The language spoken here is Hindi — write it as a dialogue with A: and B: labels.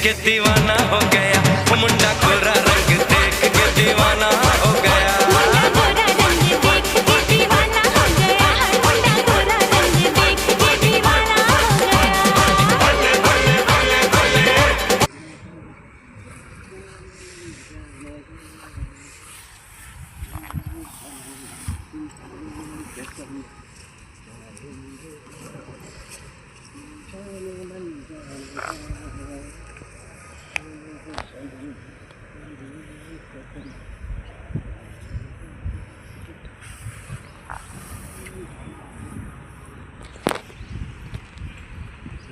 A: के दीवाना हो गया, वो मुंडा गोरा रंग देख के दीवाना हो गया।
B: मुंडा गोरा रंग देख के दीवाना हो गया, मुंडा गोरा रंग देख के दीवाना हो गया।
A: भले भले भले भले
C: Thank you.